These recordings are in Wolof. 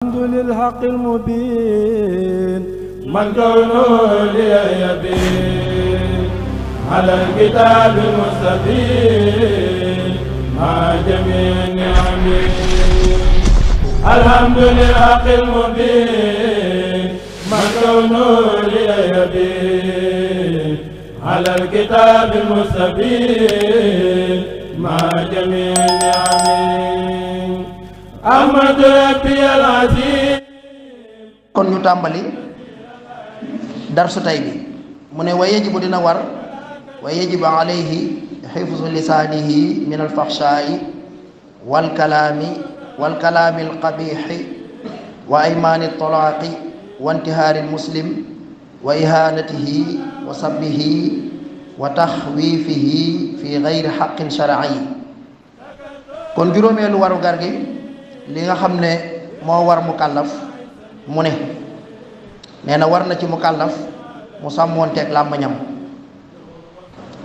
الحمد للحق المبين من كونه لي يبين على الكتاب المستبين مع جميع نعمه. الحمد للحق المبين من كونه لي يبين على الكتاب المستبين مع جميع نعمه. أحمد ربي العظيم. kon ñu tàmbali darsu tay bi mu ne wa yajibu dina war wa yajibu alayhi xifzu lisaanihi min alfaxshaa'i walkalaami alqabixi wa aymaani altalaaqi wa intihaari almuslim wa ihaanatihi wa sabbihi wa taxwiifihi fi gayri xaqin sharci. kon juróomeelu waru gar gi li nga xam ne moo war mukallaf mu ne nee na war na ci mukallaf mu sàmmoonteeg làmmañam.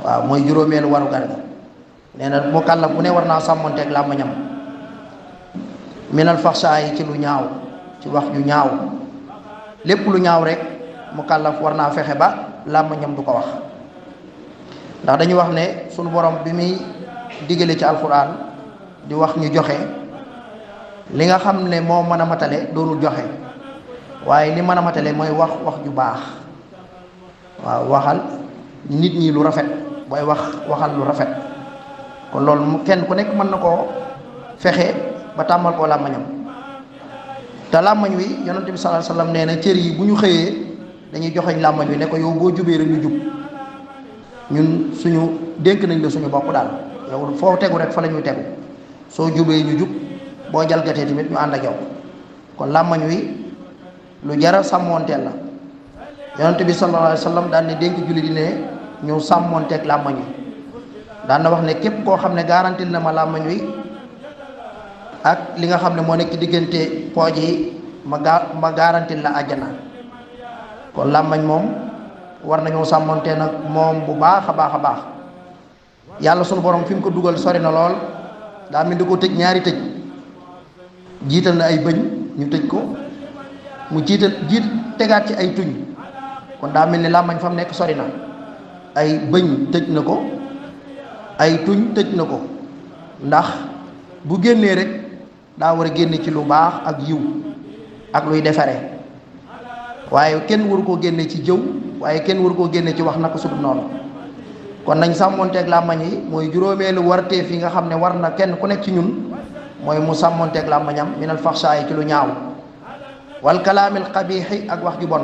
waaw mooy juróomeelu waru gar gi nee na mukallaf bu ne war naa sàmmoonteeg làmmañam minal faxsaa yi ci lu ñaaw, ci wax ju ñaaw, lépp lu ñaaw rek mukallaf war naa fexe ba làmmañam du ko wax. ndax dañuy wax ne sunu borom bi muy digale ci alquran di wax ñu joxe li nga xam ne moo mën a matale doonul joxe, waaye li mën a matale mooy wax ju baax. waaw waxal nit ñi lu rafet, booy waxal lu rafet. kon loolu kenn ku nekk mën na koo fexe ba tàmmal koo làmmañam. te làmmañ wi yonent bi sallallahu alayhi wasallam nee na cër yi bu ñu xëyee dañuy joxeñ làmmañ wi ne ko yow boo jubee rek ñu jub. ñun suñu dénk nañ la suñu bopp daal, yow foo tegu rek fa la ñuy tegu. soo jubee ñu jub, boo jalgatee tamit ñu ànd ak yow. kon làmmañ wi lu jara sàmmoonteel la. yonent bi sallallahu alayhi wasallam daan ne dénk julli di ne ñu sàmmoonteeg làmmañ wi. daan na wax ne képp koo xam ne garantil na ma làmmañ wi ak li nga xam ne moo nekk ci diggante pooj yi ma garantil la àjjana. kon làmmañ moom war nañoo sàmmoonte nag moom bu baax a baax a baax. yàlla sunu borom fi mu ko dugal sori na lool, daa mel ni ko tëj ñaari tëj. jiital na ay bëñ ñu tëj ko, mu jiit tegaat ci ay tuñ. kon daa mel ni làmmañ fa mu nekk sori na. ay bëñ tëj na ko, ay tuñ tëj na ko. ndax bu génnee rek daa war a génne ci lu baax ak yiw ak luy defare, waaye kenn waru koo génne ci jëw, waaye kenn waru koo génne ci wax naka sudul noonu. kon nañ sàmmonteeg làmmañ yi mooy juróomeelu warteef yi nga xam ne war na kenn ku nekk ci ñun, mooy mu sàmmonteeg làmmañam minal faxshaa yi ci lu ñaaw, wal kalaamil xabiixi ak wax ju bon.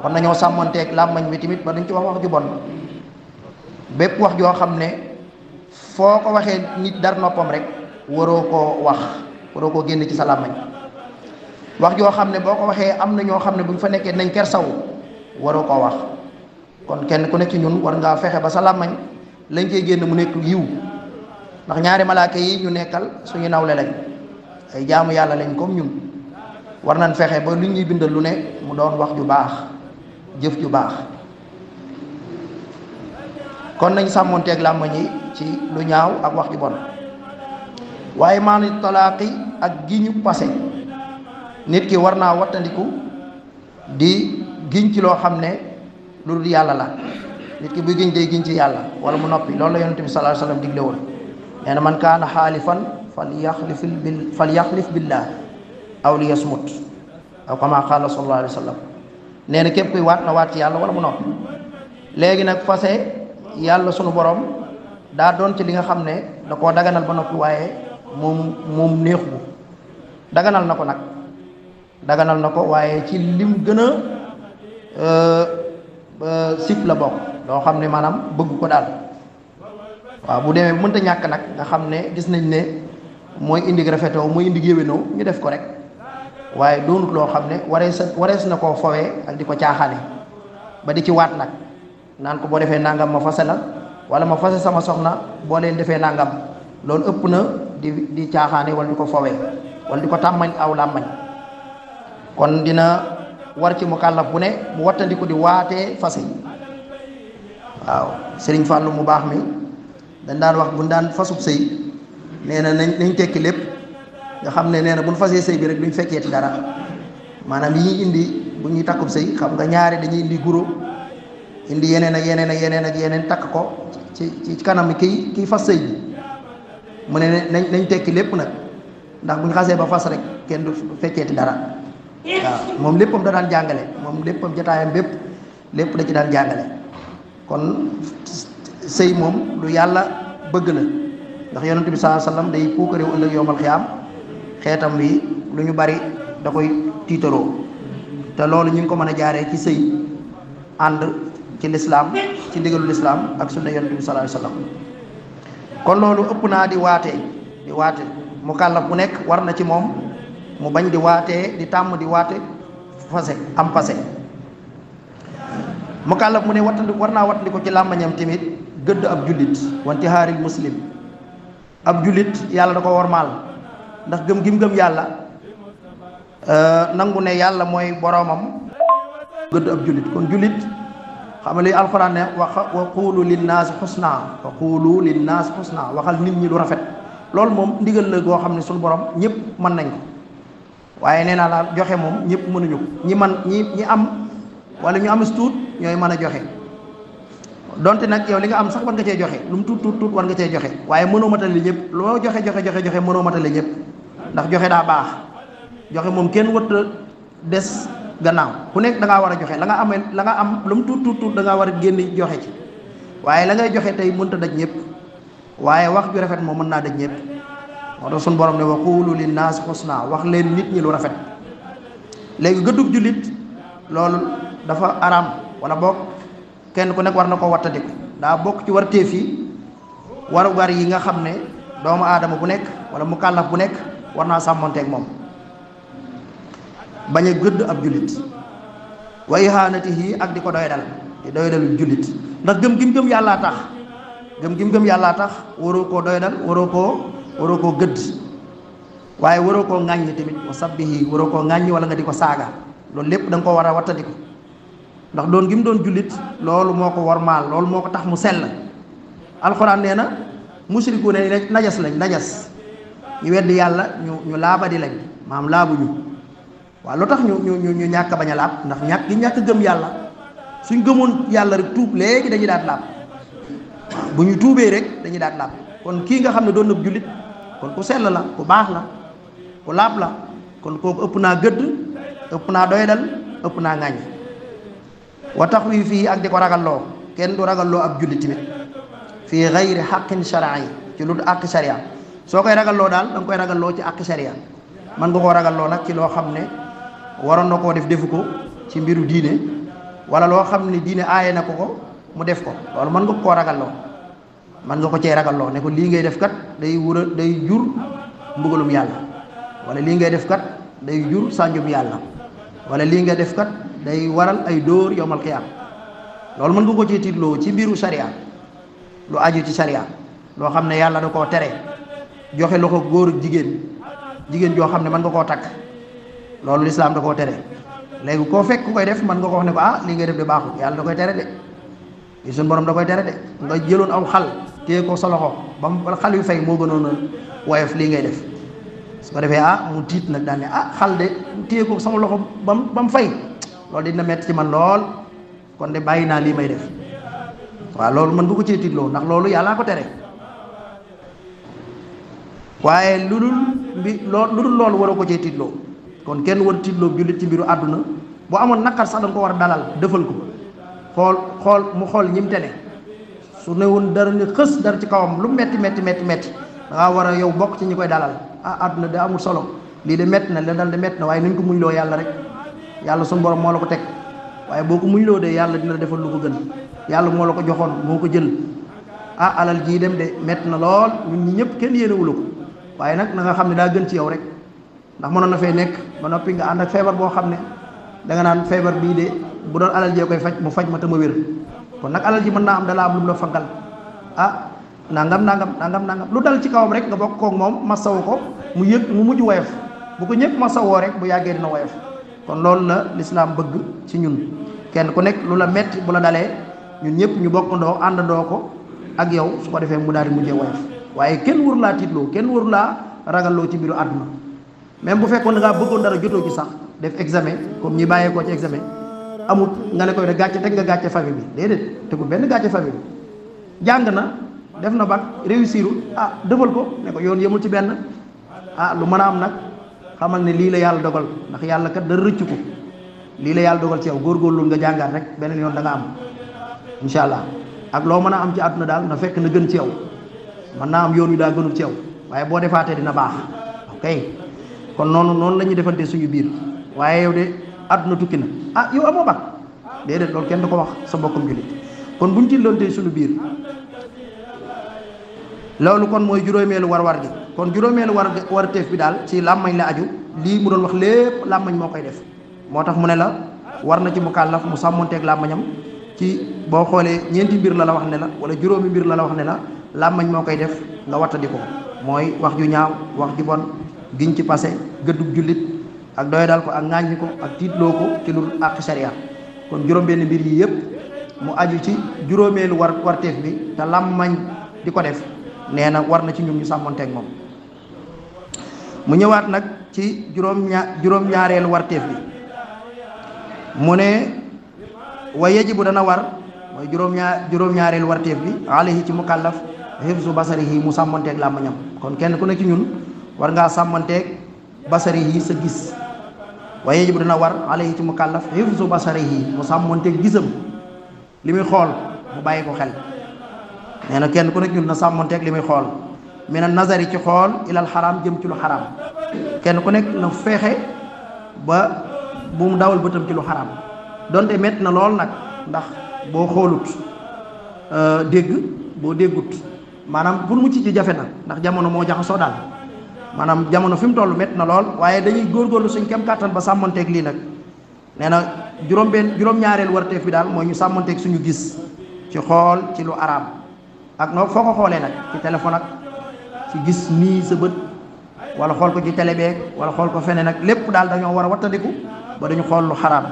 war nañoo sàmmonteeg làmmañ bi tamit ba duñ ci wax ju bon. bépp wax joo xam ne foo ko waxee nit dar noppam rek waroo koo wax, waroo koo génn ci sa làmmañ. wax joo xam ne boo ko waxee am na ñoo xam ne buñ fa nekkee nañ ker saw, waroo koo wax. kon kenn ku nekk ci ñun war ngaa fexe ba sa làmmañ lañ koy génn mu nekk yiw. ndax ñaari malaaka yi ñu nekkal suñu nawle lañ, ay jaamu yàlla lañ comme ñun. war nañ fexe ba lu ñuy bindal lu ne mu doon wax ju baax, jëf ju baax. kon nañ sàmmonteeg làmmañ yi ci lu ñaaw ak wax ju bon. waaye maani talaaqi ak gi ñu passé, nit ki war naa wattandiku di giñ ci loo xam ne lu dul yàlla la. nit ki buy giñ day giñ ci yàlla wala mu noppi. loolu la yonent bi sallallahu alayhi wasallam digle woon. nee na man kaana xaalifan falyaxlif billah aw li yasmut, aw kama qaala sallallahu alayhi wasallam. nee na képp kuy waat na waat ci yàlla wala mu noppi. léegi nag fase yàlla sunu borom daa doon ci li nga xam ne da koo daganal ba noppi, waaye moom neexu ko. daganal na ko nag, daganal na ko, waaye ci lim gën a sip la bokk, loo xam ne maanaam bëgg ko daal. waaw bu demee bu mënta ñàkk nag nga xam ne gis nañ ne mooy indi rafetoo, mooy indi géwénoo, ñu def ko rek. waaye doonut loo xam ne warees na koo fowee ak di ko caaxaane ba di ci waat nag naan ko boo defee nangam ma fase la, wala ma fase sama soxna boo leen defee nangam. loolu ëpp na di caaxaane wala di ko fowee wala di ko tàmmañ aw làmmañ. kon dina war ci mukallaf bu ne mu wattandiku di waatee fase. waaw Sëriñ Fàllu mu baax mi dañ daan wax bu daan fasub sëy nee na nañ tekki lépp nga xam ne nee na bu ñu fasee sëy bi rek duñ fekkeeti dara maanaam yi ñuy indi bu ñuy takkub sëy xam nga ñaari dañuy indi guro indi yeneen ak yeneen ak yeneen ak yeneen takk ko ci kanam kii fas sëy bi mu ne nañ tekki lépp nag ndax bu ñu xasee ba fas rek kenn du fekkeeti dara waaw moom léppam da daan jàngale moom léppam jotaayam lépp da ci daan jàngale kon sëy moom lu yàlla bëgg la ndax yonent bi sallallahu alayhi wasallam day puukarewu ëllëg yowmal xiyaam xeetam wi lu ñu bari da koy tiitaroo te loolu ñu ngi ko mën a jaaree ci sëy ànd ci lislaam ci ndigalu lislaam ak sunna yonent bi sallallahu alayhi wasallam kon loolu ëpp naa di waate mu kàllaf bu nekk war na ci moom mu bañ di waatee di tàmm di waate fase am fase mu kàllaf mu ne war naa wattandi ko ci làmbañam tamit gëdd ab jullit wanti haaril muslim ab jullit yàlla da ko wormaal ndax gëm yàlla nangu ne yàlla mooy boroomam gëdd ab jullit kon jullit xam nga li alxuraan ne wa quulu linnaasi xusna waxal nit ñi lu rafet loolu moom ndigal la goo xam ne suñu borom ñëpp mën nañ ko waaye nee naa la joxe moom ñëpp mënuñu ko ñi am wala ñu am as tuut ñooy mën a joxe donte nag yow li nga am sax war nga cee joxe lu mu tuut war nga cee joxe waaye mënoo matale ñëpp loo joxe mënoo matale ñëpp ndax joxe daa baax joxe moom kenn wëtta des gannaaw ku nekk da ngaa war a joxe la nga am lu mu tuut da ngaa war a génn joxe ci waaye la ngay joxe tey mënta daj ñëpp waaye wax ju rafet moom mën naa daj ñëpp moo tax suñu borom ne wa quulu linnaasi husna wax leen nit ñi lu rafet léegi gëddub jullit loolu dafa araam wala boog kenn ku nekk war na ko wattandiku daa bokk ci warteef yi warugar yi nga xam ne doomu aadama bu nekk wala mu kàllaf bu nekk war naa sàmmonteeg moom bañ a gëdd ab jullit wa ihanatihi ak di ko doyadal jullit ndax gëm yàllaa tax gëm yàllaa tax waroo koo doyadal waroo koo gëdd waaye waroo koo ŋàññi tamit wa sabbihi waroo koo ŋàññi wala nga di ko saaga loolu lépp da nga ko war a wattandiku ndax doon gi mu doon jullit loolu moo ko wormaal loolu moo ko tax mu sell alxuraan nee na musriku ne najas ñu weddi yàlla ñu laabadi lañ maam laabuñu waaw lu tax ñu ñàkk bañ a laab ndax ñàkk gëm yàlla suñ gëmoon yàlla rek tuub léegi dañuy daat laab bu ñu tuubee rek dañuy daat laab kon kii nga xam ne doon na jullit kon ku sell la ku baax la ku laab la kon kooku ëpp naa gëdd ëpp naa doydal ëpp naa ŋàññ wa tax wi fii ak di ko ragalloo kenn du ragalloo ab jullit tamit fii gayri xaqin sharai ci lu àq sharia soo koy ragalloo daal da nga koy ragalloo ci àq sharia man nga koo ragalloo nag ci loo xam ne waroon na koo defu ko ci mbiru diine wala loo xam ne diine aaye na ko mu def ko loolu mën nga koo ragalloo mën nga ko cee ragalloo ne ko lii ngay def kat day jur mbugalum yàlla wala lii ngay def kat day jur sànjum yàlla wala lii ngay def kat day waral ay dóor yowmal qiyaam loolu mën nga ko cee tiitloo ci mbiru sharia lu aju ci sharia loo xam ne yàlla da koo tere joxe loxo góor ak jigéen joo xam ne mën nga koo takk loolu lislaam da koo tere léegi koo fekk ku koy def mën nga ko wax ne ko lii ngay def de baaxul yàlla da koy tere de yi suñu borom da koy tere de nga jëloon aw xal téye ko sa loxo ba mu xal yu fay moo gënoon a woyof lii ngay def su ko defee mu tiit nag daal ne xal de téye ko sama loxo ba mu fay loolu dina metti ci man lool kon de bàyyi naa lii may def waaw loolu mën nga ko cee tiitloo ndax loolu yàllaa ko tere waaye lu dul loolu waroo ko cee tiitloo kon kenn war tiitloo jullit ci mbiru àdduna bu amoon naqar sax da nga ko war a dalal defal ko xool ñim tene su ne woon dara ne xës dara ci kawam lu metti da ngaa war a yow bokk ci ñi koy dalal àdduna de amul solo lii de metti na la dal de metti na waaye nañ ko muñ loo yàlla rek yàlla suñu borom moo la ko teg waaye boo ko muñ loo de yàlla dina defal lu ko gën yàlla moo la ko joxoon moo ko jël alal jii dem de metti na lool ñun ñi ñëpp kenn yéenewula ko waaye nag na nga xam ne daa gën ci yow rek ndax mënoon na fay nekk ba noppi nga ànd ak feebar boo xam ne danga naan feebar bii de bu doon alal jee koy faj mu faj ma te ma wér kon nag alal ji mën naa am dalaa am lu mu la fankal nangam lu dal ci kawam rek nga bokk koog moom masawu ko mu mujj woyof bu ko ñëpp masawoo rek bu yàggee dina woyof kon loolu la lislaam bëgg ci ñun kenn ku nekk lu la metti bu la dalee ñun ñëpp ñu bokkandoo àndandoo ko ak yow su ko defee mu daal di mujjee woyof waaye kenn waru laa tiitloo kenn waru laa ragalloo ci mbiru àdduna même bu fekkoon da ngaa bëggoon dara jotoo ci sax def examen comme ñi bàyyeekoo ci examen amut nga ne koy de gàcce teg nga gàcce famille bi déedéet tegul benn gàcce famille bi jàng na def na bac réussir defal ko ne ko yoon yemul ci benn lu mën a am nag xamal ne lii la yàlla dogal ndax yàlla kat dara rëcc ko lii la yàlla dogal ci yow góorgóorlu nga jàngaat rek beneen yoon da nga am incha allah ak loo mën a am ci àdduna daal na fekk na gën ci yow mën naa am yoon wi daa gënul ci yow waaye boo defaatee dina baax ok kon noonu la ñuy defante suñu biir waaye yow de àdduna tukki na yow amoo bac déedéet loolu kenn du ko wax sa mbokkum jullit kon buñ ci lontee suñu biir loolu kon mooy juróomeelu war gi kon juróomeelu war teef bi daal ci làmmañ la aju lii mu doon wax lépp làmmañ moo koy def moo tax mu ne la war na ci mukallaf mu sàmmonteeg làmmañam ci boo xoolee ñeenti mbir la wax ne la wala juróomi mbir la wax ne la làmmañ moo koy def nga wattandi ko mooy wax ju ñaaw wax ju bon giñ ci passé gëddub jullit ak doy dal ko ak ŋàññi ko ak tiitloo ko ci lu àq sharia kon juróom benn mbir yi yëpp mu aju ci juróomeelu warteef bi te làmmañ di ko def nee na war na ci ñun ñu sàmmonteeg moom mu ñëwaat nag ci juróom-ñaareelu warteef bi mu ne wa yajibu dana war mooy juróom-ñaareelu warteef bi alayhi ci mukallaf hifzu basarihi mu sàmmonteeg làmmañam kon kenn ku ne ci ñun war ngaa sàmmonteeg basarihi sa gis wa yajibu dana war alayhi ci mukallaf hifzu basarihi mu sàmmonteeg gisam li muy xool mu bàyyi ko xel nee na kenn ku nekk ñun na sàmmonteeg li muy xool mina nazari ci xool ilal xaraam jëm ci lu xaraam kenn ku nekk na fexe ba bu mu dawal bëtam ci lu xaraam donte métti na lool nag ndax boo xoolut dégg boo déggut maanaam pour mu ci jafe na ndax jamono moo jaxasoo daal maanaam jamono fi mu toll métti na lool waaye dañuy góorgóorlu suñ kem kàttan ba sàmmonteeg lii nag nee na juróom-ñaareel warteef bi daal mooy ñu sàmmonteeg suñu gis ci xool ci lu araam ak noo foo ko xoolee nag ci téléphone ak ci gis nii sa bët wala xool ko ci télé beeg wala xool ko feneen ak lépp daal dañoo war a wattandiku ba dañu xool lu xaraam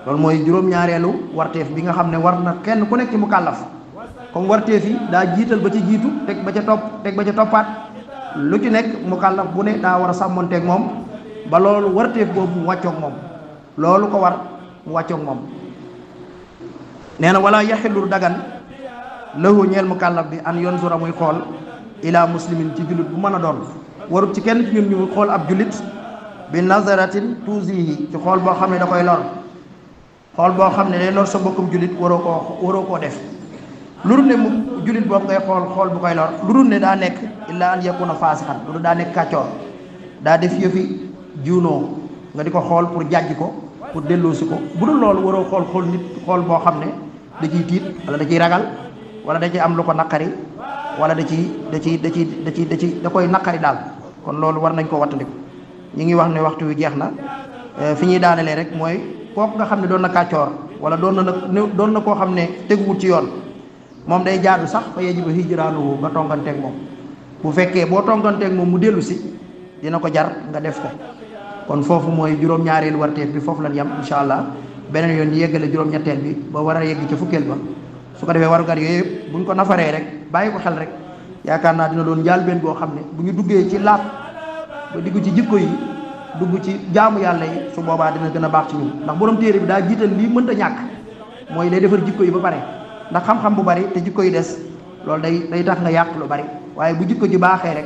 loolu mooy juróom-ñaareelu warteef bi nga xam ne war na kenn ku nekk ci mukallaf comme warteef yi daa jiital ba ci jiitu teg ba ca toppaat lu ci nekk mukallaf bu ne daa war a sàmmonteeg moom ba loolu warteef boobu mu wàccoog moom loolu ko war mu wàccoog moom nee na wala yaxilul dagan lahu ñeel mukallaf bi an yonzura muy xool ila muslimin ci jullit bu mën a doon warut ci kenn ci ñun ñu xool ab jullit bi nazaratin tuusihi ci xool boo xam ne da koy lor xool boo xam ne day lor sa mbokkum jullit waroo koo def lu dul ne mu jullit boobu ngay xool bu koy lor lu dul ne daa nekk illa an yakuna faasixan lu dul daa nekk kàccoor daa def yëfi juunoo nga di ko xool pour jàjj ko pour delloosi ko bu dul loolu waroo xool nit xool boo xam ne da ciy tiit wala da ciy ragal wala da ciy am lu ko naqari wala da koy naqari daal kon loolu war nañ koo wattandiku ñu ngi wax ne waxtu wi jeex na fi ñuy daanelee rek mooy kooku nga xam ne doon na kàccoor wala doon na koo xam ne teguwul ci yoon moom day jaadu sax fa yajibu hijraanuhu nga tonganteeg moom bu fekkee boo tonganteeg moom mu dellu si dina ko jar nga def ko kon foofu mooy juróom-ñaareelu warteef bi foofu lañ yam incha allah beneen yoon ñu yeggale juróom-ñetteel bi ba war a yegg ca fukkeel ba su ko defee warugar yooyu yëpp buñ ko nafaree rek bàyyi ko xel rek yaakaar naa dina doon njaalbeen boo xam ne bu ñu duggee ci laab ba diggu ci jikko yi dugg ci jaamu yàlla yi su boobaa dina gën a baax ci ñun ndax borom téere bi daa jiital lii mënta ñàkk mooy day defar jikko yi ba pare ndax xam-xam bu bari te jikko yi des loolu day tax nga yàq lu bari waaye bu jikko ji baaxee rek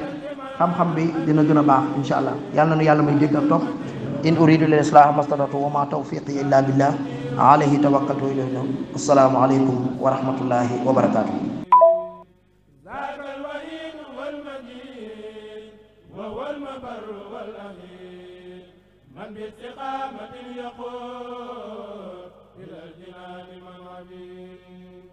xam-xam bi dina gën a baax insha allah yàlla na nu yàlla may dégg ak topp in uridu lil islaha mastatatu wa ma tawfiqi illa billah alayhi tawakkaltu ilayhi assalaamu aleykum wa rahmatullahi wa barakatuh من باستقامة يقول إلى الجنان من عبيد